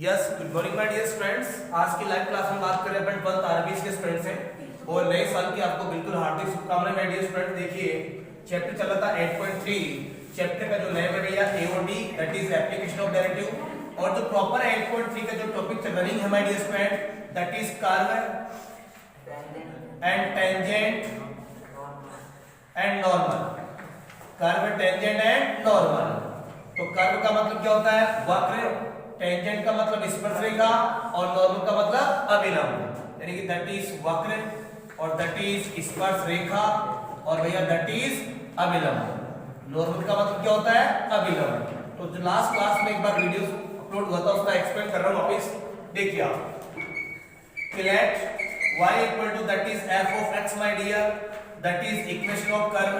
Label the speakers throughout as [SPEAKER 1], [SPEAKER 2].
[SPEAKER 1] Yes, good morning my dear students. आज की live class में बात करें अपन 12th आरबीएस के स्टूडेंट्स हैं और नए साल की आपको बिल्कुल हार्दिक शुभकामनाएं माय डियर स्टूडेंट। देखिए चैप्टर चला था 8.3। चैप्टर का जो नेम है भैया AOD, that is application of derivative. और जो प्रॉपर 8.3 का जो टॉपिक रनिंग है my dear student, that is curve and tangent and normal. Curve, tangent and normal. तो कर्व का मतलब क्या होता है? वक्र। टेंजेंट का मतलब स्पर्शरेखा और नॉर्मल का मतलब अभिलंब, यानी कि दैट इज वक्र और दैट इज स्पर्शरेखा और भैया दैट इज अभिलंब। नॉर्मल का मतलब क्या होता है? अभिलंब। तो जो लास्ट क्लास में एक बार वीडियो अपलोड हुआ था उसका एक्सप्लेन कर रहा हूं वापस। देखिए आप कि let y equal to that is f of x my dear, that is equation of curve,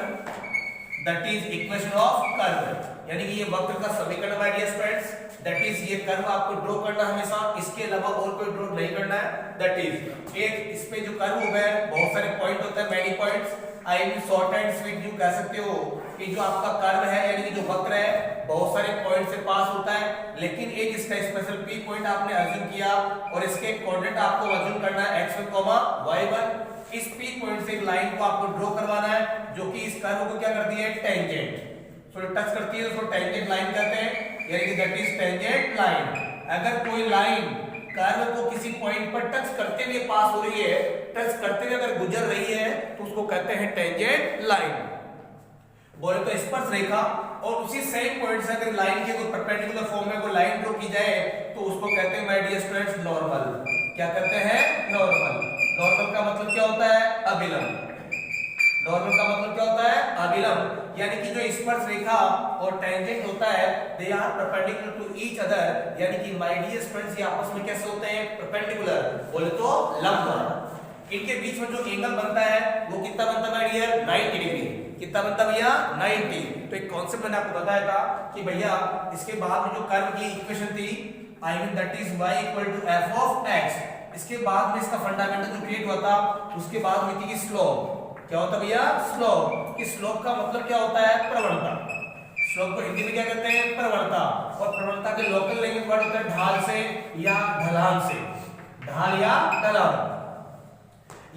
[SPEAKER 1] that is equation of curve, यानी कि ये वक्र का समीकरण my dear students. That is ये कर्व आपको ड्रॉ करना है हमेशा, इसके अलावा और कोई ड्रॉ नहीं करना है। दैट इज एक इस पे जो कर्व होगा बहुत सारे पॉइंट होते हैं, many points. I mean short and sweet you कह सकते हो कि जो आपका कर्व है यानी कि जो वक्र है बहुत सारे पॉइंट से पास होता है, लेकिन एक इसका स्पेशल पी पॉइंट आपने अज्यूम किया और इसके कोऑर्डिनेट आपको अज्यूम करना है x1, y1। इस पी पॉइंट से एक लाइन को आपको ड्रॉ करवाना है जो कि इस कर्व को क्या करती है? टेंजेंट। सो टच करती है, उसको टेंजेंट लाइन कहते हैं, यानी कि दैट इज टेंजेंट लाइन। अगर कोई लाइन कर्व को किसी पॉइंट पर टच करते हुए पास हो रही है, टच करते हुए अगर गुजर रही है तो उसको कहते हैं टेंजेंट लाइन। बोले तो स्पर्श रेखा। और उसी सेम पॉइंट से अगर लाइन के कोई परपेंडिकुलर फॉर्म में कोई लाइन ड्रॉ की जाए तो उसको कहते हैं माय डियर स्टूडेंट्स नॉर्मल। क्या कहते हैं? नॉर्मल। नॉर्मल का मतलब क्या होता है? अभिलंब। नॉर्मल का मतलब क्या होता है? अभिलंब, यानी कि जो स्पर्श रेखा और टेंजेंट होता है they are perpendicular to each other, यानी कि माय डियर स्टूडेंट्स ये आपस में कैसे होते हैं? परपेंडिकुलर, बोले तो लंबवत। इनके बीच में जो एंगल बनता है वो कितना बनता है माय डियर? 90 डिग्री। कितना बनता है भैया? 90। तो एक कांसेप्ट मैंने आपको बताया था कि भैया इसके बाद में जो कर्व की इक्वेशन थी, I mean that is y equal to f of x, इसके बाद में इसका फंडामेंटल जो क्रिएट हुआ था उसके बाद हुई थी स्लोप। क्या होता है भैया? स्लोप। कि स्लोप का मतलब क्या होता है? प्रवणता। स्लोप को हिंदी में क्या कहते हैं? प्रवणता। और प्रवणता के लोकल लैंग्वेज वर्ड होता है ढाल से या ढलान से। ढाल या ढलान,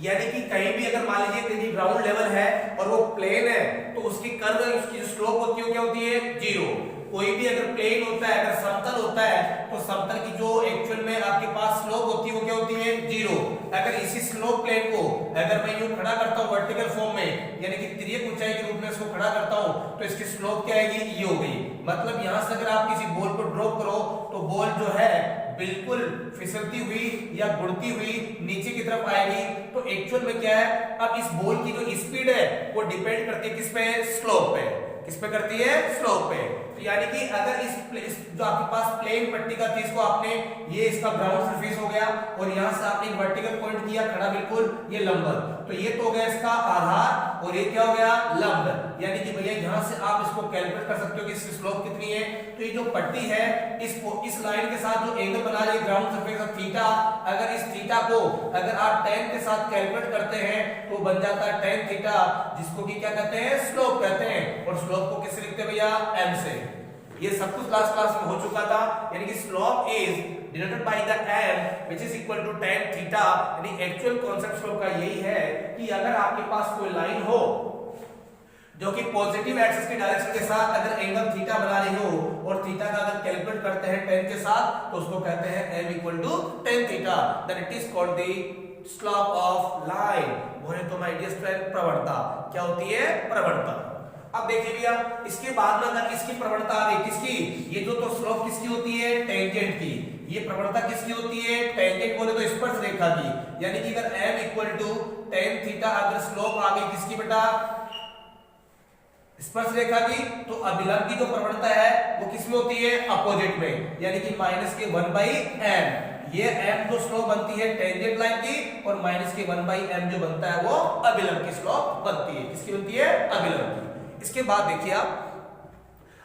[SPEAKER 1] यानी कि कहीं भी अगर मान लीजिए कहीं ग्राउंड लेवल है और वो प्लेन है तो उसकी कर्व, उसकी जो स्लोप होती है क्या होती है? 0। कोई भी अगर प्लेन होता है, अगर समतल होता है तो समतल की जो एक्चुअल में आपके पास स्लोप होती है वो क्या होती है? 0। अगर इसी स्लोप प्लेन को अगर मैं यूं खड़ा करता हूं वर्टिकल फॉर्म में, यानी कि तिर्यक ऊंचाई के रूप में इसको खड़ा करता हूं तो इसकी स्लोप क्या आएगी? ये हो गई। मतलब यहां से अगर आप किसी बॉल को ड्रॉप करो तो बॉल जो है बिल्कुल फिसलती हुई या गुड़ती हुई नीचे की तरफ आएगी। तो एक्चुअल में क्या है? अब इस बॉल की जो स्पीड है वो डिपेंड करती है किस पे? स्लोप पे। किस पे करती है? स्लोप पे। तो यानी कि अगर इस जो आपके पास प्लेन पट्टी का थी इसको आपने, ये इसका ग्राउंड सरफेस हो गया और यहां से आपने एक वर्टिकल पॉइंट किया खड़ा, बिल्कुल ये लंबवत, तो ये तो हो गया इसका आधार और ये क्या हो गया? लंब। यानी कि भैया यहां से आप इसको कैलकुलेट कर सकते हो कि इसकी स्लोप कितनी है। तो ये जो पट्टी है इस लाइन के साथ जो एंगल बना रही है ग्राउंड सरफेस ऑफ थीटा, अगर इस थीटा को अगर आप tan के साथ कैलकुलेट करते हैं तो बन जाता है tan थीटा, जिसको कि क्या कहते हैं? स्लोप कहते हैं। और स्लोप को किससे लिखते हैं भैया? m से। ये सब कुछ लास्ट क्लास में हो चुका था, यानी कि slope is denoted by the m which is equal to tan theta. यानी एक्चुअल कांसेप्ट स्लोप का यही है कि अगर आपके पास कोई लाइन हो जो कि पॉजिटिव एक्सिस की डायरेक्शन के साथ अगर एंगल थीटा बना रही हो और थीटा का अगर कैलकुलेट करते हैं tan के साथ तो उसको कहते हैं m equal to tan theta, that it is called the slope of line. बोले तो माय डियर स्टूडेंट प्रवणता। क्या होती है? प्रवणता। अब देखिए भैया इसके बाद में अगर इसकी प्रवणता आ गई किसकी? ये जो तो स्लोप किसकी होती है? टेंजेंट की। ये प्रवणता किसकी होती है? टेंजेंट बोले तो स्पर्श रेखा की। यानी कि अगर m equal to tan theta अगर स्लोप आ गई किसकी बेटा? स्पर्श रेखा की, तो अभिलंब की जो प्रवणता है वो किसमें होती है? अपोजिट में, यानी कि माइनस के 1/m। ये m जो स्लोप बनती है टेंजेंट लाइन की और माइनस के 1/m जो बनता है वो अभिलंब की स्लोप बनती है। किसकी बनती है? अभिलंब की। इसके बाद देखिए आप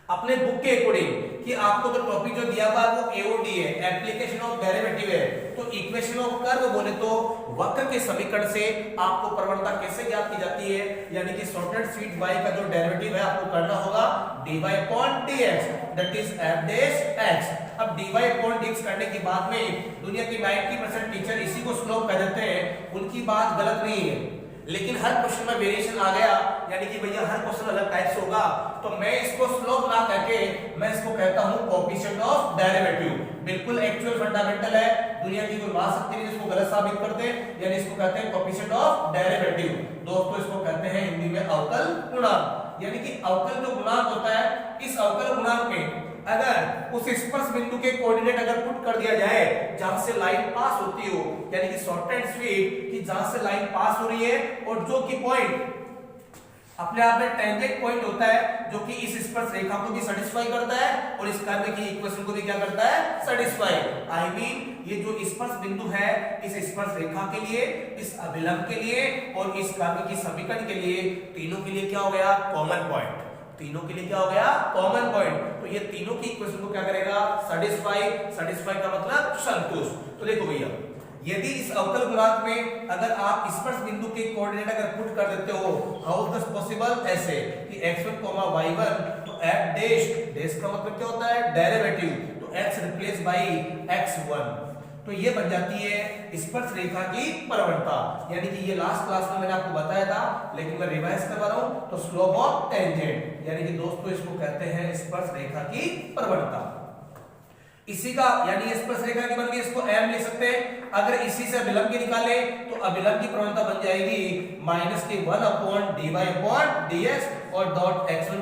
[SPEAKER 1] अपने बुक के अकॉर्डिंग कि आपको जो टॉपिक जो दिया हुआ है वो एओडी है, एप्लीकेशन ऑफ डेरिवेटिव है। तो इक्वेशन ऑफ कर्व बोले तो वक्र के समीकरण से आपको प्रवणता कैसे ज्ञात की जाती है, यानी कि शॉर्टेड स्वीट y का जो डेरिवेटिव है आपको करना होगा dy upon dx, that is f dash x। अब dy/dx करने के बाद में दुनिया के 90% टीचर इसी को स्लोप कह देते हैं, उनकी बात गलत नहीं है। लेकिन हर क्वेश्चन में वेरिएशन आ गया, यानी कि भैया हर क्वेश्चन अलग टाइप से होगा, तो मैं इसको स्लोप ना कहके मैं इसको कहता हूं कोएफिशिएंट ऑफ डेरिवेटिव। बिल्कुल एक्चुअल फंडामेंटल है, दुनिया की कोई महाशक्ति नहीं जिसको गलत साबित कर दे, यानी इसको कहते हैं कोएफिशिएंट ऑफ डेरिवेटिव। दोस्तों इसको कहते हैं हिंदी में अवकल गुणांक। यानी कि अवकल जो गुणांक होता है, इस अवकल गुणांक में अगर उस स्पर्श बिंदु के कोऑर्डिनेट अगर पुट कर दिया जाए जहां से लाइन पास होती हो, यानी कि शॉर्ट एंड स्वीट कि जहां से लाइन पास हो रही है और जो कि पॉइंट अपने आप में टेंजेंट पॉइंट होता है, जो कि इस स्पर्श रेखा को भी सेटिस्फाई करता है और इस कर्व की इक्वेशन को भी क्या करता है, सेटिस्फाई। आई मीन ये जो स्पर्श बिंदु है, इस स्पर्श रेखा के लिए, इस अभिलंब के लिए और इस कर्व की समीकरण के लिए, तीनों के लिए क्या हो गया, कॉमन पॉइंट। तीनों के लिए क्या हो गया, कॉमन पॉइंट। तो ये तीनों की इक्वेशन को क्या करेगा, सेटिस्फाई। सेटिस्फाई का मतलब संतुष्ट। तो देखो भैया, यदि इस अवकल गुणांक में अगर आप स्पर्श बिंदु के कोऑर्डिनेट अगर पुट कर देते हो, हाउ इज दिस पॉसिबल, ऐसे कि x1, y1, तो f डैश डैश का मतलब क्या होता है, डेरिवेटिव, तो x रिप्लेस बाय x1, तो ये बन जाती है स्पर्श रेखा की प्रवणता। यानी कि ये लास्ट क्लास में मैंने आपको बताया था, लेकिन मैं रिवाइज करवा रहा हूं, तो स्लोप ऑफ टेंजेंट, यानी कि दोस्तों इसको कहते हैं स्पर्श रेखा की प्रवणता। इसी का यानी स्पर्श रेखा की बन गई, इसको m ले सकते हैं। अगर इसी से अभिलंब की निकाले तो अभिलंब की प्रवणता बन जाएगी -1/dy/dx और dot x1,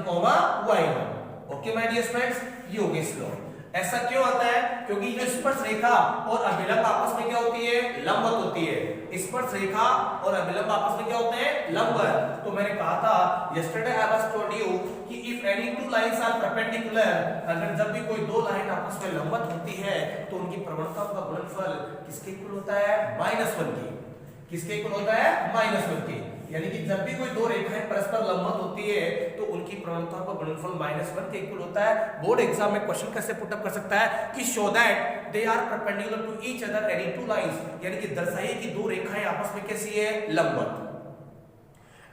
[SPEAKER 1] y1। Okay my dear friends, ये हो गई स्लोप। ऐसा क्यों आता है, क्योंकि जो स्पर्श रेखा और अभिलंब आपस में क्या होती है, लंबवत होती है। स्पर्श रेखा और अभिलंब आपस में क्या होते हैं, लंबवत। तो मैंने कहा था yesterday I was told you कि if any two lines are perpendicular, अगर जब भी कोई दो लाइन आपस में लंबवत होती है तो उनकी प्रवणताओं का गुणनफल किसके इक्वल होता है, -1 की। किसके इक्वल होता है, -1 की। यानी कि जब भी कोई दो रेखाएं परस्पर लंबवत होती है तो उनकी प्रवणता का गुणनफल -1 के इक्वल होता है। बोर्ड एग्जाम में क्वेश्चन कैसे पुट अप कर सकता है कि show that they are perpendicular to each other any two lines, यानी कि दर्शाइए कि दो रेखाएं आपस में कैसी है, लंबवत।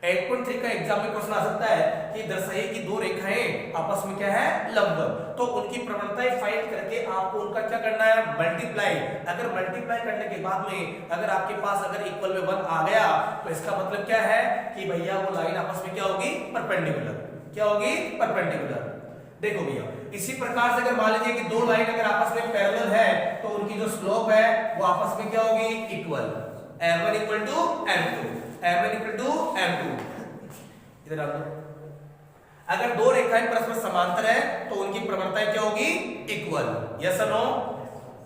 [SPEAKER 1] 8.3 का एग्जाम में क्वेश्चन आ सकता है कि दर्शाइए कि दो रेखाएं आपस में क्या है, लंबवत। तो उनकी प्रवणताएं फाइंड करके आपको उनका क्या करना है, मल्टीप्लाई। अगर मल्टीप्लाई करने के बाद में अगर आपके पास अगर इक्वल में 1 आ गया तो इसका मतलब क्या है कि भैया वो लाइन आपस में क्या होगी, परपेंडिकुलर। क्या होगी, परपेंडिकुलर। देखो भैया, इसी प्रकार से अगर मान लीजिए कि दो लाइन अगर आपस में पैरेलल है तो उनकी जो स्लोप है वो आपस में क्या होगी, equal. m1 = m2, m1 = m2। इधर आ दो। अगर दो रेखाएं परस्पर समांतर है तो उनकी प्रवणताएं क्या होगी, इक्वल। यस और नो,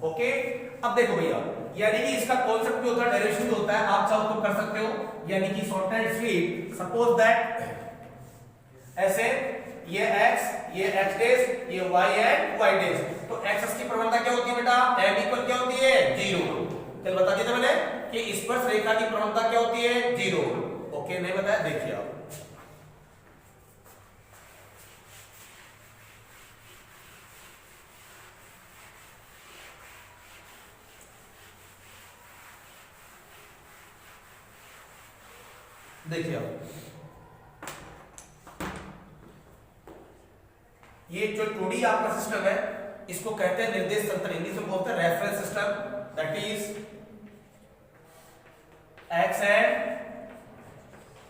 [SPEAKER 1] ओके। अब देखो भैया, यानी कि इसका कॉन्सेप्ट भी होता है, डेरिवेशन भी होता है, आप चाहो तो कर सकते हो। यानी कि short and sweet, suppose that ऐसे ये x, ये x डैश, ये y एंड y डैश, तो x की प्रवणता क्या होती है बेटा, m इक्वल क्या होती है, 0। कल बता दिया था मैंने कि स्पर्श रेखा की प्रवणता क्या होती है, 0। ओके, नहीं बताया, देखिए आप। देखिए आप, ये जो 2D आपका सिस्टम है इसको कहते हैं निर्देश तंत्र, इंग्लिश में बोलते हैं reference system. That is x and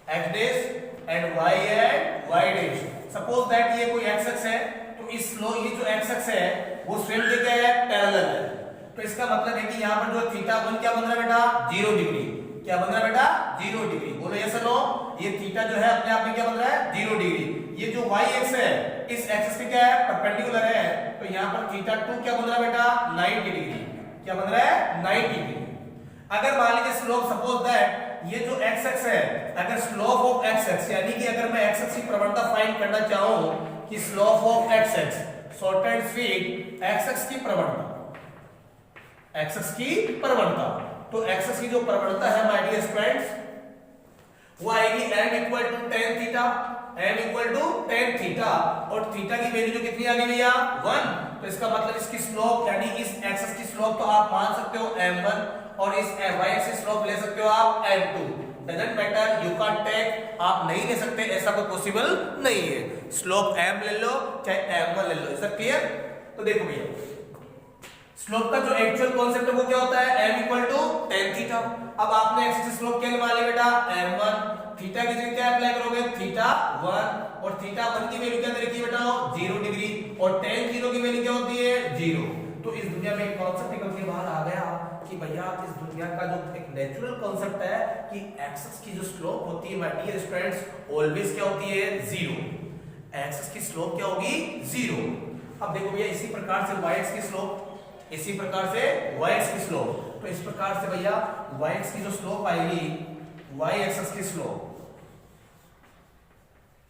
[SPEAKER 1] x dash and y and y dash. Suppose that ये कोई x अक्ष है, तो इस ये जो x अक्ष है वो स्वयं के क्या है, पैरेलल है। तो इसका मतलब है कि यहाँ पर जो θ1 क्या बन रहा है बेटा, 0 डिग्री। क्या बन रहा है बेटा, 0 डिग्री। बोलो यस और नो। ये थीटा जो है अपने आप में क्या बन रहा है, 0 डिग्री। ये जो y एक्स है, इस एक्सिस पे क्या है, परपेंडिकुलर है, तो यहाँ पर θ2 क्या बन रहा है बेटा, 90 डिग्री। क्या बन रहा है, 90 डिग्री। अगर मान लीजिए स्लोप, सपोज दैट ये जो x एक्स है, अगर स्लोप ऑफ x एक्स, यानी कि अगर मैं x एक्स की प्रवणता फाइंड करना चाहूं कि slope of x x, short and sweet, x x की प्रवणता, x एक्स की प्रवणता, तो x एक्स की जो प्रवणता है माय डियर फ्रेंड्स वो आएगी m = tan theta, m = tan theta, और थीटा की वैल्यू जो कितनी आ गई भैया, 1। तो इसका मतलब इसकी स्लोप यानी इस x एक्स की स्लोप तो आप मान सकते हो m1 और इस y एक्स की स्लोप ले सकते हो आप m2। Doesn't matter, you can take, आप नहीं ले सकते, ऐसा कोई पॉसिबल नहीं है। स्लोप m ले लो चाहे m1 ले लो। Is that clear? तो देखो भैया, स्लोप का जो एक्चुअल कॉन्सेप्ट है वो क्या होता है, m equal to tan theta. अब आपने x की स्लोप क्या निकाली बेटा, m1, थीटा की जगह क्या अप्लाई करोगे, थीटा 1, और थीटा 1 की वैल्यू क्या दे रखी है बेटा, 0 डिग्री, और tan 0 की वैल्यू क्या होती है, 0। तो इस दुनिया में एक कॉन्सेप्ट निकल के बाहर आ गया कि भैया इस दुनिया का जो एक नेचुरल कॉन्सेप्ट है कि एक्सिस की जो स्लोप होती है माय डियर स्टूडेंट्स ऑलवेज क्या होती है, 0। एक्सिस की स्लोप क्या होगी, 0। अब देखो भैया इसी प्रकार से y एक्स की स्लोप, इसी प्रकार से y एक्स की स्लोप, तो इस प्रकार से भैया y एक्स की जो स्लोप आएगी, y एक्सिस की slope,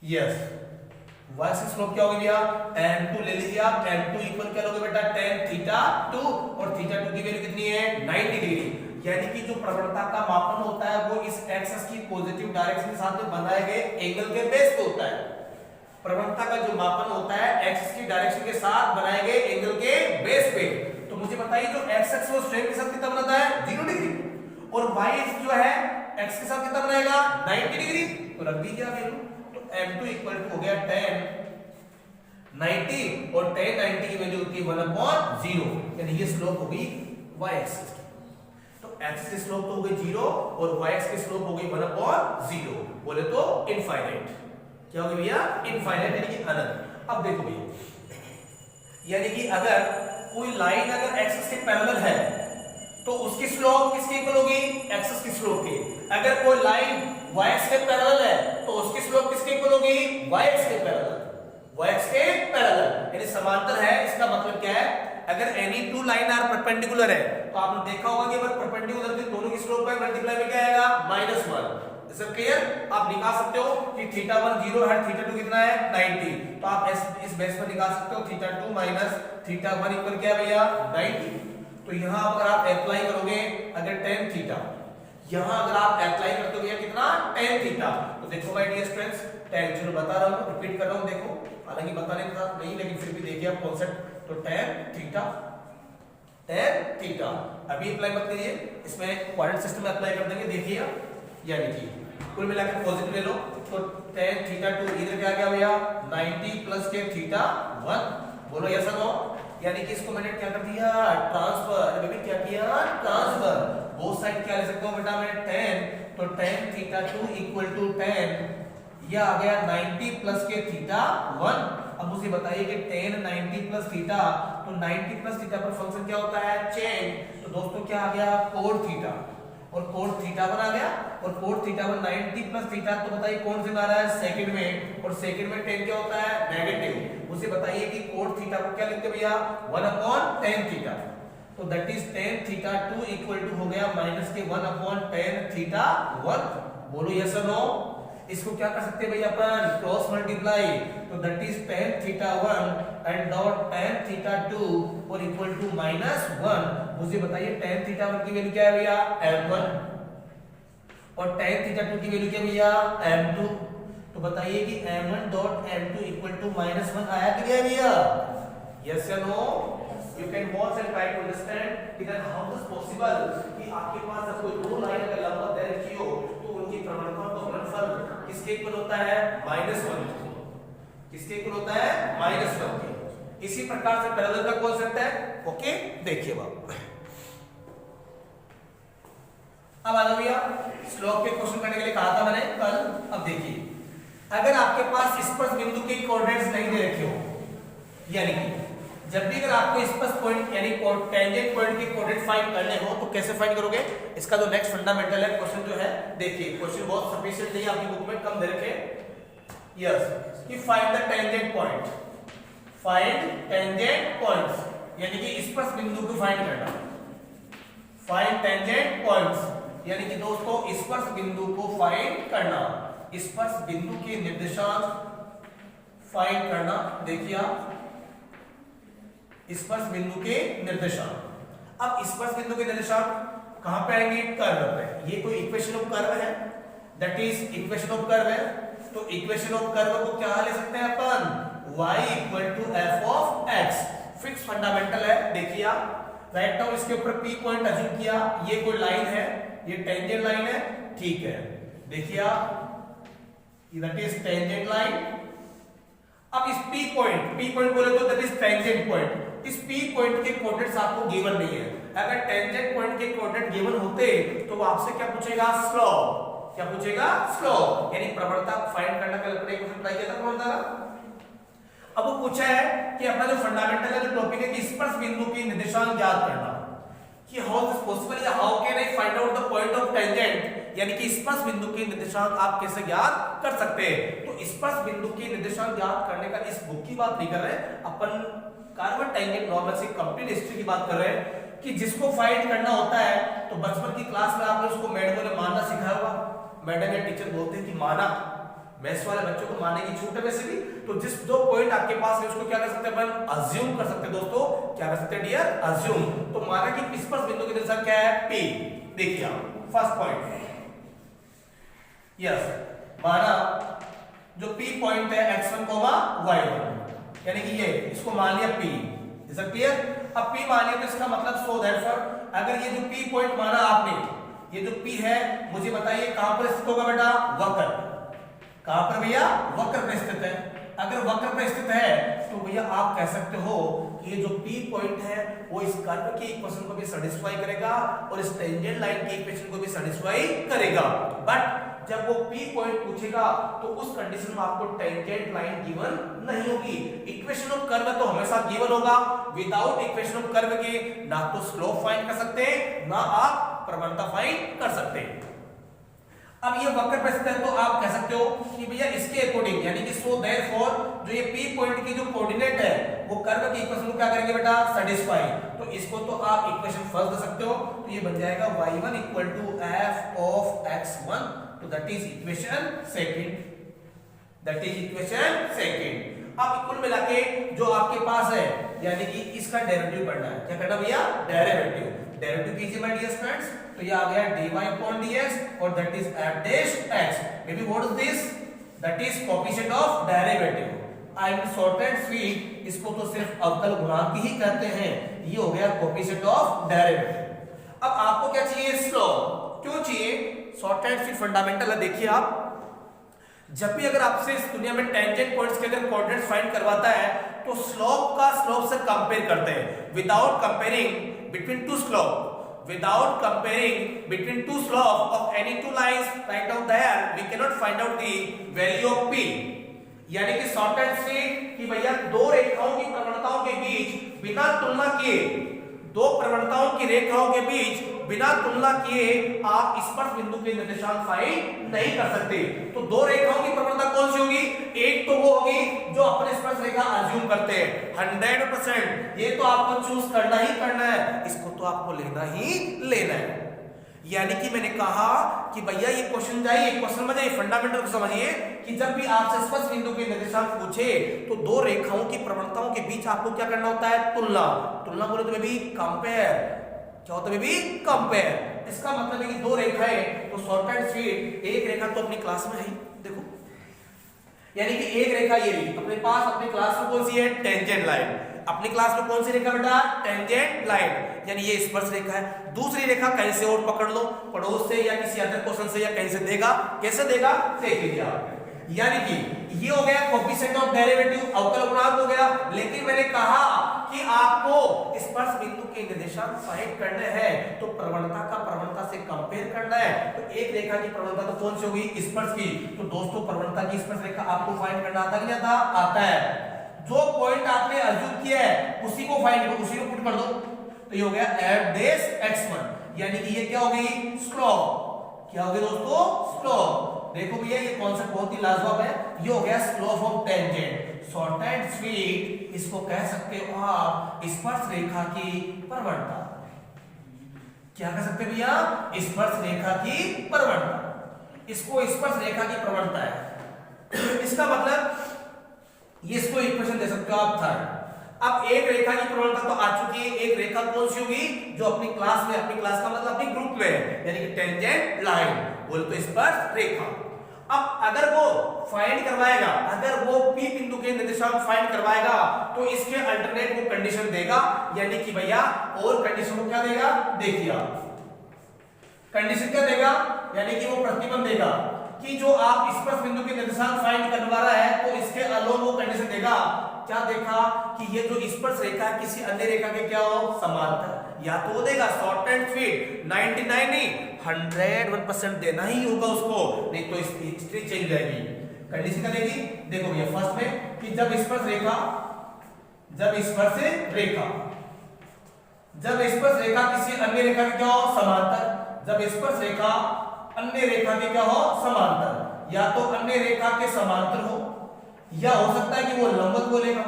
[SPEAKER 1] yes y axis slope क्या होगी भैया, m2 ले लीजिए आप, m2 इक्वल क्या लोगे बेटा, tan थीटा 2, और थीटा 2 की वैल्यू कितनी है, 90 डिग्री। यानी कि जो प्रवणता का मापन होता है वो इस एक्सिस की पॉजिटिव डायरेक्शन के साथ में बनाए गए एंगल के बेस पे होता है। प्रवणता का जो मापन होता है एक्सिस की डायरेक्शन के साथ बनाए गए एंगल के बेस पे। तो मुझे बताइए जो एक्स एक्स वो स्ट्रेट के साथ कितना बनाता है, 0 डिग्री, और वाई एक्स जो है एक्स के साथ कितना बनाएगा, 90 डिग्री। तो रख दीजिए आप वैल्यू, तो m2 इक्वल टू हो गया tan 90, और tan 90 की वैल्यू होती है 1/0, यानी ये स्लोप होगी y एक्सिस की। तो x की स्लोप तो हो गई 0 और y एक्सिस की स्लोप हो गई 1/0, बोले तो इनफाइनाइट। क्या होगी भैया, इनफाइनाइट, यानी कि अनंत। अब देखो भैया, यानी कि अगर कोई लाइन अगर एक्सिस के पैरेलल है तो उसकी स्लोप किसके इक्वल होगी, एक्सिस की स्लोप के। अगर कोई लाइन y एक्सिस के पैरेलल है तो उसकी स्लोप किसके इक्वल होगी, y एक्सिस के पैरेलल, y एक्सिस के पैरेलल, यानी समांतर है। इसका मतलब क्या है, अगर any two line are perpendicular है तो आपने देखा होगा कि अगर परपेंडिकुलर के दोनों की स्लोप है मल्टीप्लाई में क्या आएगा, -1। सब क्लियर, आप निकाल सकते हो कि थीटा 1 0 है, थीटा 2 कितना है, 90। तो आप इस बेस पर निकाल सकते हो थीटा 2 माइनस थीटा 1 इक्वल क्या है भैया, 90। तो यहां अगर आप अप्लाई करोगे अगर tan थीटा, यहां अगर आप अप्लाई करते हो भैया कितना, tan थीटा, तो देखो माय डियर स्टूडेंट्स, tan, चलो बता रहा हूं, रिपीट कर रहा हूं, देखो हालांकि बताने का नहीं लेकिन फिर भी देखिए आप कॉन्सेप्ट। तो tan थीटा, अभी अप्लाई मत करिए, इसमें क्वाड्रेंट सिस्टम में अप्लाई कर देंगे। देखिए यानी कि कुल मिलाकर पॉजिटिव ले लो, तो tan थीटा 2 इधर क्या गया भैया, 90 प्लस के थीटा 1, बोलो यस और नो। यानी कि इसको मैंने क्या कर दिया, ट्रांसफर, अरे बेबी क्या किया, ट्रांसफर। बोथ साइड क्या ले सकता हूं बेटा मैं, tan, तो tan theta 2 equal to tan, यह आ गया 90 प्लस के थीटा 1। अब मुझे बताइए कि tan 90 प्लस थीटा, तो 90 प्लस थीटा पर फंक्शन क्या होता है, चेन। तो दोस्तों क्या आ गया, cos थीटा, और cos थीटा 1 आ गया, और cos थीटा 1 90 प्लस थीटा, तो बताइए कौन से में आ रहा है, सेकंड में, और सेकंड में tan क्या होता है, नेगेटिव। मुझे बताइए कि cos थीटा को क्या लिखते हैं भैया, 1/tan थीटा। तो that is tan theta 2 equal to हो गया माइनस के 1/tan थीटा 1। बोलो यस और नो। इसको क्या कर सकते हैं भैया अपन, क्रॉस मल्टीप्लाई, तो that is tan theta 1 and dot tan theta 2 और इक्वल टू -1। मुझे बताइए tan थीटा 1 की वैल्यू क्या है भैया, m1, और tan थीटा 2 की वैल्यू क्या भैया, m2। तो बताइए कि m1 dot m2 equal to -1 आया कि नहीं भैया, यस या no. You can watch and try to understand कि हाउ इज पॉसिबल कि आपके पास कोई दो लाइन अगर लंबा दे रखी हो तो उनकी प्रवणता का गुणनफल किसके इक्वल होता है, -1। किसके इक्वल होता है, -1 के। इसी प्रकार से पैरेलल का कॉन्सेप्ट है। ओके देखिए बाप, अब आ जाओ भैया, स्लोप के क्वेश्चन करने के लिए कहा था मैंने कल। अब देखिए, अगर आपके पास स्पर्श बिंदु के कोऑर्डिनेट्स नहीं दे रखे हो, यानी कि जब भी अगर आपको स्पर्श पॉइंट यानी टेंजेंट पॉइंट के कोऑर्डिनेट फाइंड करने हो तो कैसे फाइंड करोगे, इसका जो नेक्स्ट फंडामेंटल है क्वेश्चन जो है, देखिए क्वेश्चन बहुत सफिशिएंट नहीं है, आपकी बुक में कम दे रखे, यस, कि find the tangent point, find tangent points, यानी कि स्पर्श बिंदु को फाइंड करना, फाइंड टेंजेंट पॉइंट्स, यानी कि दोस्तों स्पर्श बिंदु को फाइंड करना, स्पर्श बिंदु के निर्देशांक फाइंड करना। देखिए आप, स्पर्श बिंदु के निर्देशांक। अब स्पर्श बिंदु के निर्देशांक कहां पे आएंगे, कर्व पे। ये कोई इक्वेशन ऑफ कर्व है, that is equation of curve है। तो इक्वेशन ऑफ कर्व को क्या ले सकते हैं अपन, y equal to f of x, fix fundamental है। देखिए आप राइट नाउ इसके ऊपर p पॉइंट अज्यूम किया, ये कोई लाइन है, ये टेंजेंट लाइन है, ठीक है। देखिए आप, दैट इज टेंजेंट लाइन। अब इस p पॉइंट बोले तो दैट इज टेंजेंट पॉइंट, इस P पॉइंट के कोऑर्डिनेट्स आपको गिवन नहीं है। अगर टेंजेंट पॉइंट के कोऑर्डिनेट गिवन होते तो वो आपसे क्या पूछेगा, स्लोप। क्या पूछेगा, स्लोप, यानी प्रवणता फाइंड करना। कल अपने क्वेश्चन ट्राई किया था प्रवणता का। अब वो पूछा है कि अपना जो फंडामेंटल है जो टॉपिक है कि स्पर्श बिंदु की निर्देशांक ज्ञात करना, कि हाउ इज पॉसिबल या how can I find out the point of tangent, यानी कि स्पर्श बिंदु की निर्देशांक आप कैसे ज्ञात कर सकते हैं। तो स्पर्श बिंदु की निर्देशांक ज्ञात करने का इस बुक की बात नहीं कर रहे, अपन कार्बन टेंजेंट नॉर्मल से कंप्लीट हिस्ट्री की बात कर रहे हैं, कि जिसको फाइंड करना होता है तो बचपन की क्लास में आपने उसको मैडम ने मानना सिखाया होगा। मैडम या टीचर बोलते हैं कि माना, मैथ्स वाले बच्चों को मानने की छूट है वैसे भी। तो जिस जो पॉइंट आपके पास है उसको क्या कर सकते हैं अपन, अज्यूम कर सकते हैं दोस्तों। क्या कर सकते हैं डियर, अज्यूम। तो माना कि स्पर्श बिंदु की दिशा क्या है, P। देखिए आप फर्स्ट पॉइंट, यस, माना जो P पॉइंट है x1, y1, यानी कि ये इसको मान लिया P। Is it clear? अब P मान लिया तो इसका मतलब सो देयरफॉर अगर ये जो P पॉइंट माना आपने, ये जो P है मुझे बताइए कहां पर स्थित होगा बेटा, वक्र। कहां पर भैया, वक्र पर स्थित है। अगर वक्र पर स्थित है तो भैया आप कह सकते हो कि ये जो P पॉइंट है वो इस कर्व के इक्वेशन को भी सैटिस्फाई करेगा और इस टेंजेंट लाइन के इक्वेशन को भी सैटिस्फाई करेगा। बट जब वो P पॉइंट पूछेगा तो उस कंडीशन में आपको टेंजेंट लाइन गिवन नहीं होगी। इक्वेशन ऑफ कर्व तो हमेशा गिवन होगा। विदाउट इक्वेशन ऑफ कर्व के ना तो स्लोप फाइंड कर सकते हैं ना आप प्रवणता फाइंड कर सकते हैं। अब ये वक्र पर स्थित है तो आप कह सकते हो कि भैया इसके अकॉर्डिंग, यानी कि सो देयरफॉर जो ये P पॉइंट की जो कोऑर्डिनेट है वो कर्व की इक्वेशन को क्या करेंगे बेटा, सैटिस्फाई। तो इसको तो आप इक्वेशन फर्स्ट दे सकते हो, तो ये बन जाएगा y1 = f of x1, तो that is equation second. That is equation second. अब कुल मिला के जो आपके पास है, यानी कि इसका डेरिवेटिव पढ़ना है। क्या करना भैया, डेरिवेटिव। डेरिवेटिव कीजिए माय डियर स्टूडेंट्स। तो ये आ गया dy/dx और that is f dash x। May be what is this, that is coefficient of derivative. I am short and sweet, इसको तो सिर्फ अवकल गुणांक ही कहते हैं। ये हो गया कोएफिशिएंट ऑफ डेरिवेटिव। अब आपको क्या चाहिए, स्लोप। क्यों चाहिए, शॉर्ट एंड स्वीट फंडामेंटल है। देखिए आप जब भी अगर आपसे इस दुनिया में टेंजेंट पॉइंट्स के अगर कोऑर्डिनेट्स फाइंड करवाता है तो स्लोप का स्लोप से कंपेयर करते हैं। Without comparing between two slope, without comparing between two slope of any two lines right down there we cannot find out the value of P। यानी कि शॉर्ट एंड स्वीट कि भैया दो रेखाओं की प्रवणताओं के बीच बिना तुलना किए, दो प्रवणताओं की रेखाओं के बीच बिना तुलना किए आप स्पर्श बिंदु के निर्देशांक फाइंड नहीं कर सकते। तो दो रेखाओं की प्रवणता कौन सी होगी, एक तो वो होगी जो अपने स्पर्श रेखा अज्यूम करते हैं 100%, ये तो आपको चूज करना ही करना है, इसको तो आपको लेना ही लेना है। यानी कि मैंने कहा कि भैया ये क्वेश्चन जाइए, क्वेश्चन में जाइए, फंडामेंटल को समझिए कि जब भी आपसे स्पर्श बिंदु के निर्देशांक पूछे तो दो रेखाओं की प्रवणताओं के बीच आपको क्या करना होता है, तुलना। तुलना बोले तो बेबी कंपेयर। क्या होता है बेबी, कंपेयर। इसका मतलब है कि दो रेखाएं, तो शॉर्ट एंड स्वीट, एक रेखा तो अपनी क्लास में है, देखो, यानी कि एक रेखा ये रही अपने पास, अपनी क्लास में कौन सी है, टेंजेंट लाइन। अपनी क्लास में कौन सी रेखा बेटा, टेंजेंट लाइन, यानी ये स्पर्श रेखा है। दूसरी रेखा कहीं से और पकड़ लो, पड़ोस से या किसी अदर क्वेश्चन से या कहीं से देगा। कैसे देगा, देख लीजिए आप। यानी कि ये हो गया कोएफिशिएंट ऑफ डेरिवेटिव, अवकल गुणांक हो गया। लेकिन मैंने कहा कि आपको स्पर्श बिंदु के निर्देशांक फाइंड करने हैं तो प्रवणता का प्रवणता से कंपेयर करना है। तो एक रेखा की प्रवणता तो कौन सी होगी, स्पर्श की। तो दोस्तों प्रवणता की स्पर्श रेखा आपको फाइंड करना आता नहीं आता, आता है। जो पॉइंट आपने अज्यूम किया है उसी को फाइंड करो, उसी को पुट कर दो। तो ये हो गया f dash x1, यानी कि ये क्या हो गई, स्लोप। क्या हो गया दोस्तों, स्लोप। देखो भैया ये कॉन्सेप्ट बहुत ही लाजवाब है। ये हो गया slope of tangent. Short and sweet इसको कह सकते हो आप स्पर्श रेखा की प्रवणता। क्या कह सकते भैया, स्पर्श रेखा की प्रवणता। इसको स्पर्श रेखा की प्रवणता है। इसका मतलब ये इसको इक्वेशन दे सकते हो आप थर्ड। अब एक रेखा की प्रवणता तो आ चुकी है, एक रेखा कौन सी होगी, जो अपनी क्लास में, अपनी क्लास का मतलब अपनी ग्रुप में है, यानी कि टेंजेंट लाइन, बोल तो स्पर्श रेखा। अब अगर वो फाइंड करवाएगा, अगर वो P बिंदु के निर्देशांक फाइंड करवाएगा तो इसके अल्टरनेट वो कंडीशन देगा, यानी कि भैया और कंडीशन को क्या देगा, देखिए आप कंडीशन क्या देगा, यानी कि वो प्रतिबंध देगा कि जो आप स्पर्श बिंदु के निर्देशांक फाइंड करवा रहा है तो इसके अलोन वो कंडीशन देगा क्या देखा कि ये जो स्पर्श रेखा है किसी अन्य रेखा के क्या हो समांतर, या तो वो देगा शॉर्ट एंड स्वीट 99 नहीं 101% देना ही होगा उसको, नहीं तो इसकी हिस्ट्री चेंज जाएगी। कंडीशन क्या देगी, देखो भैया फर्स्ट में कि जब स्पर्श रेखा किसी अन्य रेखा के क्या हो समांतर, जब स्पर्श रेखा अन्य रेखा के क्या हो समांतर, या तो अन्य रेखा के समांतर हो, या हो सकता है कि वो लंबवत बोलेगा,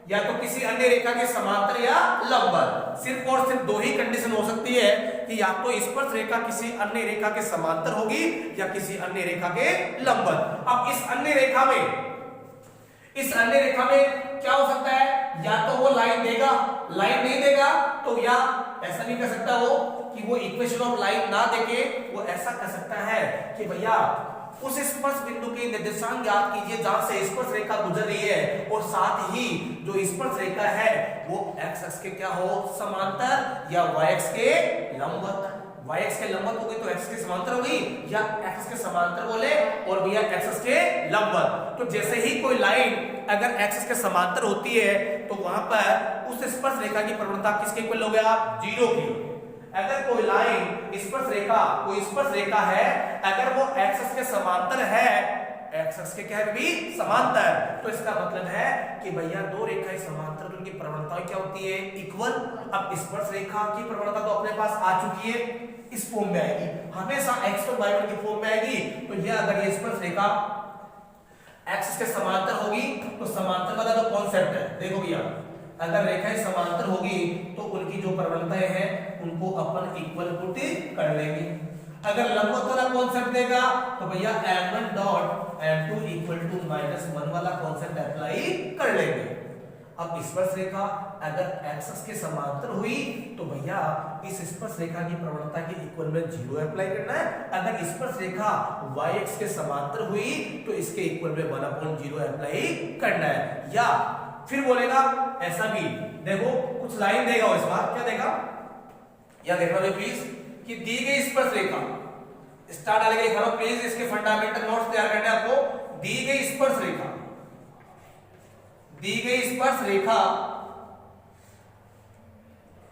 [SPEAKER 1] या तो किसी अन्य रेखा के समांतर या लंबवत। सिर्फ और सिर्फ दो ही कंडीशन हो सकती है कि या तो स्पर्श रेखा किसी अन्य रेखा के समांतर होगी या किसी अन्य रेखा के लंबवत। अब इस अन्य रेखा में क्या हो सकता है, या तो वो लाइन देगा, लाइन नहीं देगा तो या ऐसा नहीं कर सकता वो कि वो इक्वेशन ऑफ लाइन ना देके वो ऐसा कर सकता है कि भैया उस स्पर्श बिंदु के निर्देशांक ज्ञात कीजिए जहां से स्पर्श रेखा गुजर रही है, और साथ ही जो स्पर्श रेखा है वो x अक्ष के क्या हो समांतर या y अक्ष के लंबवत। y अक्ष के लंबवत हो गई तो x के समांतर हो गई, या x के समांतर बोले और भैया x अक्ष के लंबवत। तो जैसे ही कोई लाइन अगर x अक्ष के समांतर होती है तो वहां पर उस स्पर्श रेखा की प्रवणता किसके इक्वल हो गया, 0 की। अगर कोई लाइन कोई स्पर्श रेखा है, अगर वो x अक्ष के समांतर है, x अक्ष के क्या है भी समांतर, तो इसका मतलब है कि भैया दो रेखाएं समांतर तो उनकी प्रवणताएं क्या होती है, इक्वल। अब स्पर्श रेखा की प्रवणता तो अपने पास आ चुकी है, इस फॉर्म में आएगी, हमेशा x1 y1 की फॉर्म में आएगी। तो ये अगर ये स्पर्श रेखा x के समांतर होगी तो समांतर वाला जो कॉन्सेप्ट है, देखो भैया अगर रेखाएं समांतर होगी तो उनकी जो प्रवणताएं हैं उनको अपन इक्वल पुट कर लेंगे। अगर लंबवत वाला कॉन्सेप्ट देगा तो भैया m1 dot m2 equal to -1 वाला कॉन्सेप्ट अप्लाई कर लेंगे। अब स्पर्श रेखा अगर x अक्ष के समांतर हुई तो भैया इस स्पर्श रेखा की प्रवणता के इक्वल में 0 अप्लाई करना है। अगर स्पर्श रेखा y अक्ष के समांतर हुई तो इसके इक्वल में 1/0 अप्लाई करना है। या फिर बोलेगा ऐसा भी, देखो कुछ लाइन देगा वो, इस बार क्या देगा या देखना प्लीज कि दी गई स्पर्श रेखा, स्टार्ट डालेंगे लिखा लो प्लीज, इसके फंडामेंटल नोट्स तैयार करने आपको। दी गई स्पर्श रेखा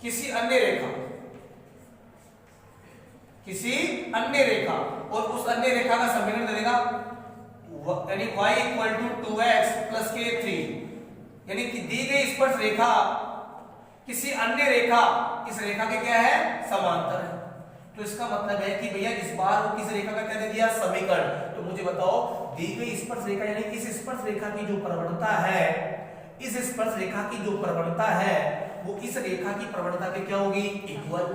[SPEAKER 1] किसी अन्य रेखा और उस अन्य रेखा का समीकरण दे देगा, यानी y equal to 2x plus k3, यानी कि दी गई स्पर्श रेखा किसी अन्य रेखा इस रेखा के क्या है समांतर है। तो इसका मतलब है कि भैया इस बार वो किस रेखा का क्या दे दिया, समीकरण। तो मुझे बताओ दी गई स्पर्श रेखा यानी इस स्पर्श रेखा की जो प्रवणता है, इस स्पर्श रेखा की जो प्रवणता है वो इस रेखा की प्रवणता के क्या होगी, इक्वल।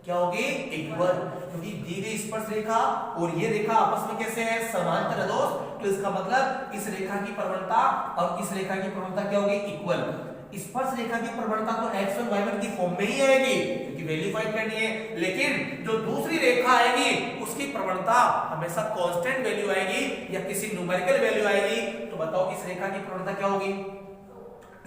[SPEAKER 1] क्या होगी, इक्वल, क्योंकि दी गई स्पर्श रेखा और ये रेखा आपस में कैसे है, समांतर है दोस्त। तो इसका मतलब इस रेखा की प्रवणता और इस रेखा की प्रवणता क्या होगी, इक्वल। स्पर्श रेखा की प्रवणता तो x1 y1 की फॉर्म में ही आएगी क्योंकि वैल्यू फाइंड करनी है, लेकिन जो दूसरी रेखा आएगी उसकी प्रवणता हमेशा कांस्टेंट वैल्यू आएगी या किसी न्यूमेरिकल वैल्यू आएगी। तो बताओ इस रेखा की प्रवणता क्या होगी,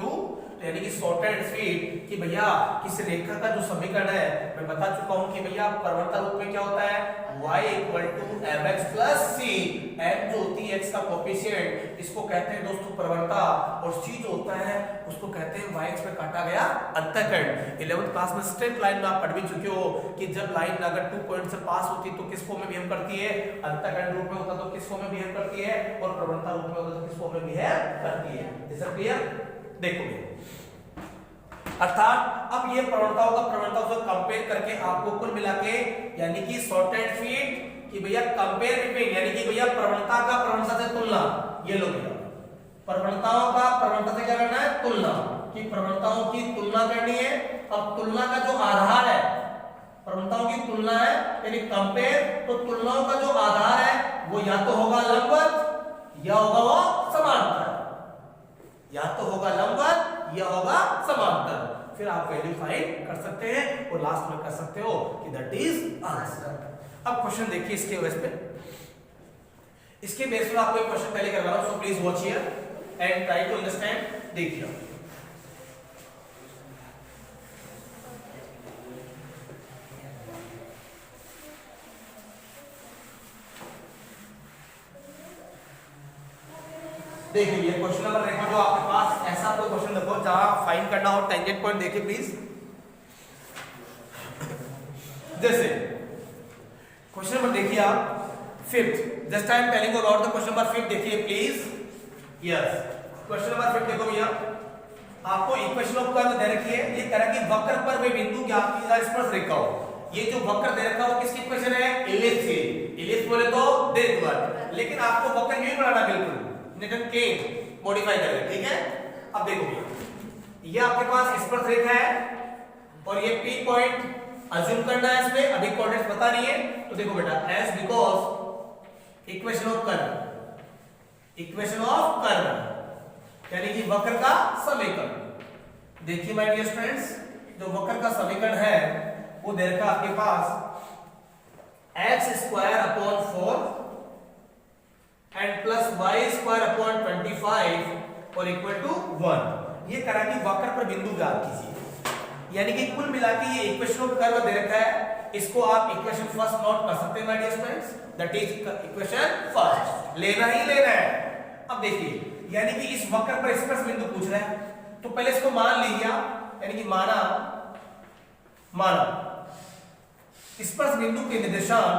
[SPEAKER 1] 2। तो यानी कि शॉर्ट एंड स्वीट कि भैया किस रेखा का जो समीकरण है मैं बता चुका हूं कि भैया प्रवणता रूप में क्या होता है, y equal to mx plus c। m जो होती है x का कोएफिशिएंट, इसको कहते हैं दोस्तों प्रवणता, और c जो होता है उसको कहते हैं y अक्ष पे काटा गया अंतःखंड। 11th क्लास में स्ट्रेट लाइन में आप पढ़ भी चुके हो कि जब लाइन अगर 2 पॉइंट से पास होती तो किस फॉर्म में बिहेव करती है, अंतःखंड रूप में होता तो किस फॉर्म में बिहेव करती है, और प्रवणता रूप में होता तो किस फॉर्म में बिहेव करती है। Is it clear? देखो अर्थात अब ये प्रवणताओं को कंपेयर करके आपको कुल मिला के यानी कि शॉर्ट एंड स्वीट कि भैया कंपेयर बिटवीन, यानी कि भैया प्रवणता का प्रवणता से तुलना, ये लो भैया प्रवणताओं का प्रवणता से क्या करना है, तुलना, कि प्रवणताओं की तुलना करनी है। अब तुलना का जो आधार है, प्रवणताओं की तुलना है यानी कंपेयर, तो तुलनाओं का जो आधार है वो या तो होगा लंबवत या होगा वो समांतर, या तो होगा लंबवत या होगा समांतर। फिर आप वैल्यू फाइंड कर सकते हैं और लास्ट में कर सकते हो कि दैट इज आंसर। अब क्वेश्चन देखिए इसके बेस पे, इसके बेस पे आपको एक क्वेश्चन पहले करवा रहा हूं, so please watch here and try to understand. देखिए देखिए ये क्वेश्चन नंबर देखो, जो आपके पास ऐसा कोई क्वेश्चन देखो जहां फाइंड करना हो टेंजेंट पॉइंट, देखिए प्लीज। जैसे क्वेश्चन नंबर देखिए आप fifth, just I am telling you about the question number fifth, देखिए please. Yes, question number fifth देखो भैया, आपको इक्वेशन ऑफ कर्व दे रखी है। ये कह रहा है कि वक्र पर वे बिंदु ज्ञात कीजिए स्पर्श रेखा हो। ये जो वक्र दे रखा है वो किसकी इक्वेशन है? इलिप्स की। इलिप्स बोले तो दीर्घवृत्त, लेकिन आपको वक्र यही बनाना, बिल्कुल न्यूटन के मॉडिफाई करके, ठीक है। अब देखो भैया, ये आपके पास स्पर्श रेखा है और ये P पॉइंट अज्यूम करना है इसमें, अभी कोऑर्डिनेट्स पता नहीं है। तो देखो बेटा, S because equation of curve, equation of curve यानी कि वक्र का समीकरण। देखिए माय डियर स्टूडेंट्स, जो वक्र का समीकरण है वो दे रखा आपके पास x² / 4 एंड प्लस y² / 25 और इक्वल टू 1। ये करा कि वक्र पर बिंदु ज्ञात कीजिए, यानी कि कुल मिला के ये इक्वेशन ऑफ कर्व दे रखा है। इसको आप इक्वेशन फर्स्ट नोट कर सकते हैं my dear students, that is equation first, लेना ही लेना है। अब देखिए, यानी कि इस वक्र पर स्पर्श बिंदु पूछ रहा है, तो पहले इसको मान लीजिए, यानी कि माना स्पर्श बिंदु के निर्देशांक,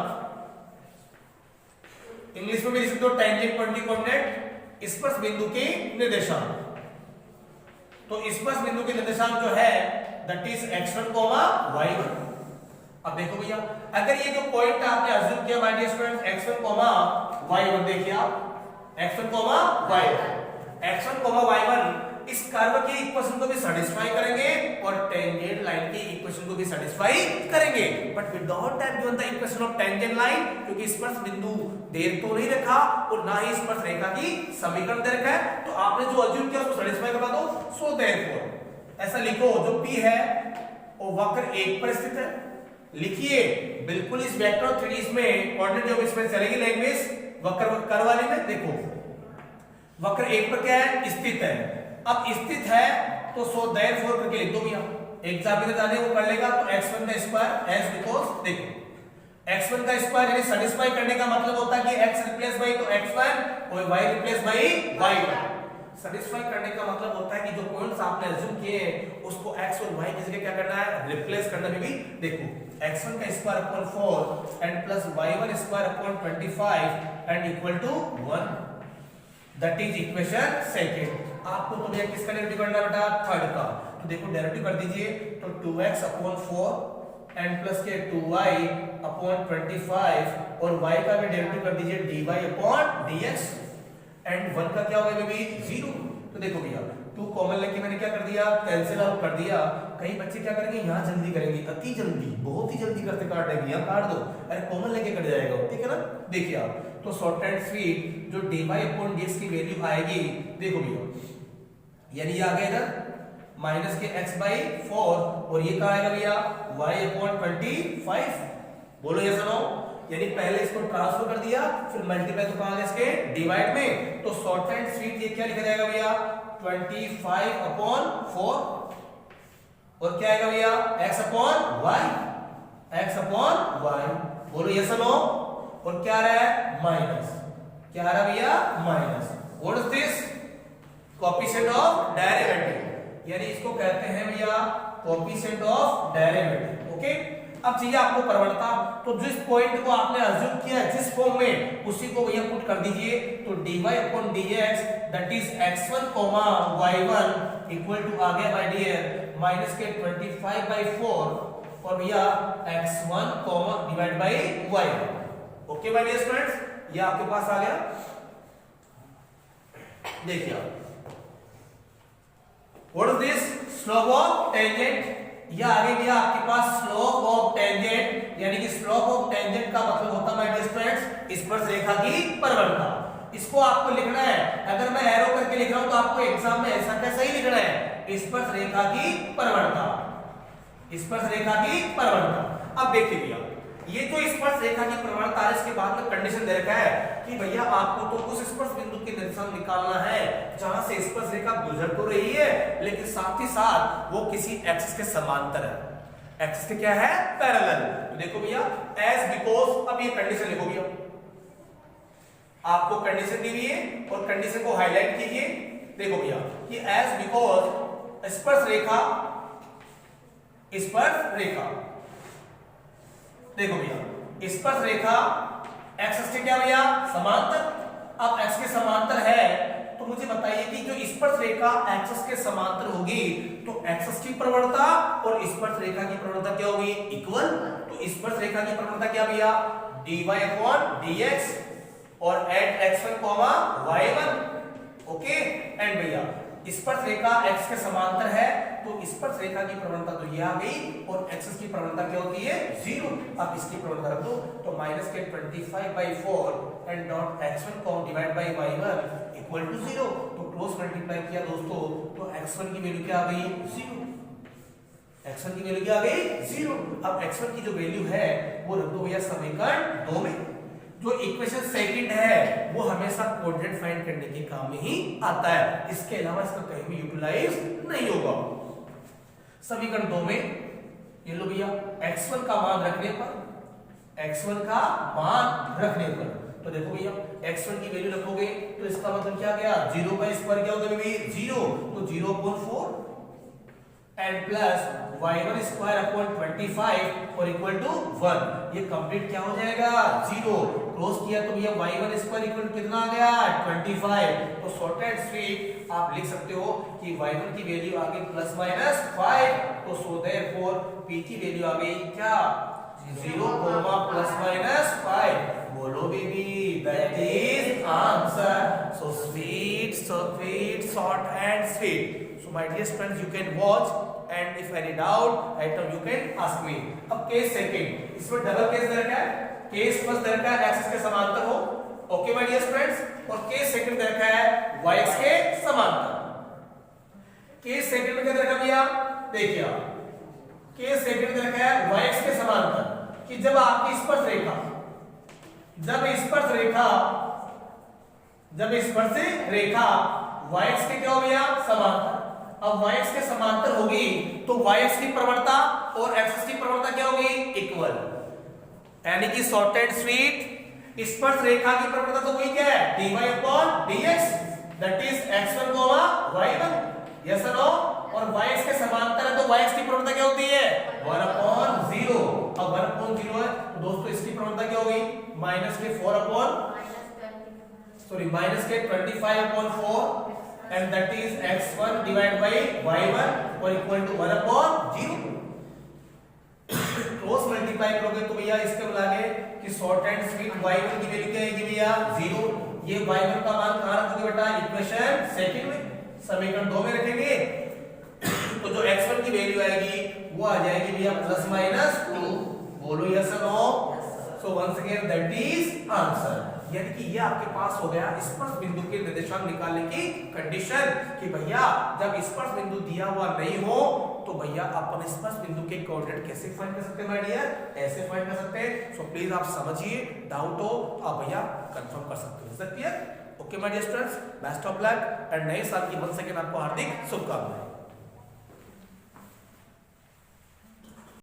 [SPEAKER 1] इंग्लिश में भी लिख सकते हो टेंजेंट पॉइंट कोऑर्डिनेट, स्पर्श बिंदु के निर्देशांक। तो स्पर्श बिंदु के निर्देशांक जो है दैट इज x1, y1। अब देखो भैया, अगर ये जो पॉइंट आपने अज्यूम किया my dear students x1, y1, देखिए आप x1, y1 इस कर्व के इक्वेशन को भी सैटिस्फाई करेंगे और टेंजेंट लाइन के इक्वेशन को भी सैटिस्फाई करेंगे, but without that given the equation of tangent line, क्योंकि स्पर्श बिंदु देर तो नहीं रखा और ना ही स्पर्श रेखा की समीकरण दे रखा है, तो आपने जो अज्यूम किया उसको सैटिस्फाई करवा दो। सो देयरफॉर ऐसा लिखो, जो P है वो वक्र 1 पर स्थित है। लिखिए बिल्कुल इस वेक्टर 3D में कोऑर्डिनेट जो इसमें चलेगी लैंग्वेज वक्र कर्व वाले में, देखो वक्र 1 पर क्या है? स्थित है। अब स्थित है तो सो देयरफॉर करके लिख दो भैया, एग्जाम में जाने वो कर लेगा। तो x1 का स्क्वायर एस, बिकॉज़ देखो x1 का स्क्वायर यानी सैटिस्फाई करने का मतलब होता है कि x रिप्लेस बाय तो x1 और y replace by y1। Satisfy करने का मतलब होता है कि जो पॉइंट्स आपने अज्यूम किए हैं उसको x और y की जगह क्या करना है? रिप्लेस करना में भी देखो x1 का square upon 4 and plus y1 square upon 25 and equal to 1, that is equation second. आपको तो भैया किसका डेरिवेटिव करना है बेटा? थर्ड का। तो देखो डेरिवेटिव कर दीजिए, तो 2x अपॉन 4 एंड प्लस के 2y अपॉन 25 और y का भी डेरिवेटिव कर दीजिए dy अपॉन dx एंड 1 का क्या होगा बेबी? 0। तो देखो भैया 2 कॉमन लेके मैंने क्या कर दिया? कैंसिल आउट कर दिया। कई बच्चे क्या करेंगे? यहाँ जल्दी करेंगे, अति जल्दी, बहुत ही जल्दी करते काट देंगे, यहाँ काट दो, अरे कॉमन लेके कट जाएगा, ठीक है ना। देखिए आप तो शॉर्ट एंड स्वीट जो dy अपॉन dx की वैल्यू आएगी, देखो भैया यानी ये आ गया इधर माइनस के x/4 और ये कहाँ आएगा भैया? y upon 25। बोलो यस नो, यानी पहले इसको ट्रांसफर कर दिया फिर मल्टीप्लाई तो कहाँ इसके डिवाइड में, तो शॉर्ट एंड स्वीट ये क्या लिखा जाएगा भैया? 25 अपॉन 4 और क्या आएगा भैया? x upon y। बोलो यस नो, और क्या आ रहा है? माइनस। क्या आ रहा है भैया? Minus. What is this? Coefficient of derivative, यानी इसको कहते हैं भैया कोएफिशिएंट ऑफ डेरिवेटिव। ओके, अब चाहिए आपको प्रवणता, तो जिस पॉइंट को आपने अज्यूम किया जिस फॉर्म में उसी को भैया पुट कर दीजिए। तो dy upon dx that is x1, y1 equal to आ गया बाय डियर माइनस के 25/4 और भैया x1 divide by y। Okay my dear students, ये आपके पास आ गया। देखिए आप what is this? Slope of tangent. या आगे भी आपके पास स्लोप ऑफ टेंजेंट, यानी कि स्लोप ऑफ टेंजेंट का मतलब होता है माय डियर स्टूडेंट्स स्पर्श रेखा की प्रवणता। इसको आपको लिखना है, अगर मैं एरो करके लिख रहा हूं तो आपको एग्जाम में ऐसा कैसा ही लिखना है, स्पर्श रेखा की प्रवणता, स्पर्श रेखा की प्रवणता। अब देखिए भैया ये जो स्पर्श रेखा की प्रवणता है इसके बाद में कंडीशन दे रखा है कि भैया आपको तो उस स्पर्श बिंदु के निर्देशांक निकालना है जहां से स्पर्श रेखा गुजर तो रही है लेकिन साथ ही साथ वो किसी एक्सिस के समांतर है। एक्सिस के क्या है? पैरेलल। तो देखो भैया एज बिकॉज, अब ये कंडीशन लिखो भैया, आपको कंडीशन दी हुई है और कंडीशन को हाईलाइट कीजिए। देखो भैया कि एज बिकॉज स्पर्श रेखा देखो भैया स्पर्श रेखा एक्स के क्या भैया समांतर। अब एक्स के समांतर है तो मुझे बताइए कि जो स्पर्श रेखा एक्सिस के समांतर होगी तो एक्सिस की प्रवणता और स्पर्श रेखा की प्रवणता क्या होगी इक्वल। तो स्पर्श रेखा की प्रवणता क्या भैया dy अपॉन dx और at x1 y1 okay. And भैया स्पर्श रेखा x के समांतर है तो स्पर्श रेखा की प्रवणता तो ये आ गई और एक्सिस की प्रवणता क्या होती है 0। अब इसकी प्रवणता रख दो तो माइनस के 25/4 एंड डॉट x1 को divide by y1 equal to 0। तो क्रॉस मल्टीप्लाई किया दोस्तों तो x1 की वैल्यू क्या आ गई 0। x1 की वैल्यू क्या आ गई 0। अब x1 की जो वैल्यू है वो रख दो भैया समीकरण 2 में। जो इक्वेशन सेकंड है वो हमेशा कोऑर्डिनेट फाइंड करने के काम में ही आता है, इसके अलावा इसका कहीं भी यूटिलाइज नहीं होगा। समीकरण 2 में ये लो भैया x1 का मान रखने पर तो देखो भैया x1 की वैल्यू रखोगे तो इसका मतलब क्या गया 0 का स्क्वायर क्या होता है भाई 0 तो 0/4 and plus y1 square upon 25 और इक्वल टू 1। ये कंप्लीट क्या हो जाएगा 0। क्रॉस किया तो भैया y1 स्क्वायर इक्वल टू कितना आ गया 25। तो शॉर्ट एंड स्वीट आप लिख सकते हो कि y1 की वैल्यू आ गई प्लस माइनस 5। तो सो देयरफॉर p की वैल्यू आ गई क्या 0 प्लस माइनस 5। बोलो baby that is answer. So sweet short and sweet. So my dear friends, you can watch and if any doubt, right now you can ask me. अब case second, इसमें double case दे रखा है। Case first they रखा है axis के समांतर हो, okay my dear friends. और केस सेकंड दे रखा है y एक्स के समांतर। केस सेकंड में क्या दे रखा भैया देखिए आप, केस सेकंड दे रखा है y एक्स के समांतर कि जब आपकी स्पर्श रेखा y एक्स के क्या हो गया समांतर। अब y एक्स के समांतर होगी तो y एक्स की प्रवणता और x की प्रवणता क्या होगी इक्वल। यानी कि शॉर्ट एंड स्वीट स्पर्श रेखा की प्रवणता तो वही क्या है dy upon dx that is x1 y1 yes और नो। और y एक्स के समांतर है तो y एक्स की प्रवणता क्या होती है 1/0। अब 1/0 है तो दोस्तों इसकी प्रवणता क्या होगी माइनस के 25/4 and that is x1 divided by y1 और इक्वल टू 1/0। क्रॉस मल्टीप्लाई करोगे तो भैया इसके बुलागे कि शॉर्ट एंड स्वीट y1 की वैल्यू क्या आएगी भैया 0। ये y1 का मान कहां रखोगे बेटा इक्वेशन सेकंड में, समीकरण 2 में रखेंगे। तो जो x1 की वैल्यू आएगी वो आ जाएगी भैया प्लस माइनस 2। बोलो यस और no. So once again that is answer. यानी कि ये आपके पास हो गया स्पर्श बिंदु के निर्देशांक निकालने की कंडीशन कि भैया जब स्पर्श बिंदु दिया हुआ नहीं हो तो भैया अपन स्पर्श बिंदु के कोऑर्डिनेट कैसे फाइंड कर सकते हैं माय डियर, ऐसे फाइंड कर सकते हैं। सो प्लीज आप समझिए, डाउट हो तो आप भैया कंफर्म कर सकते हो। Is that clear? Okay my dear students, best of luck and नए साल की वंस अगेन आपको हार्दिक शुभकामनाएं।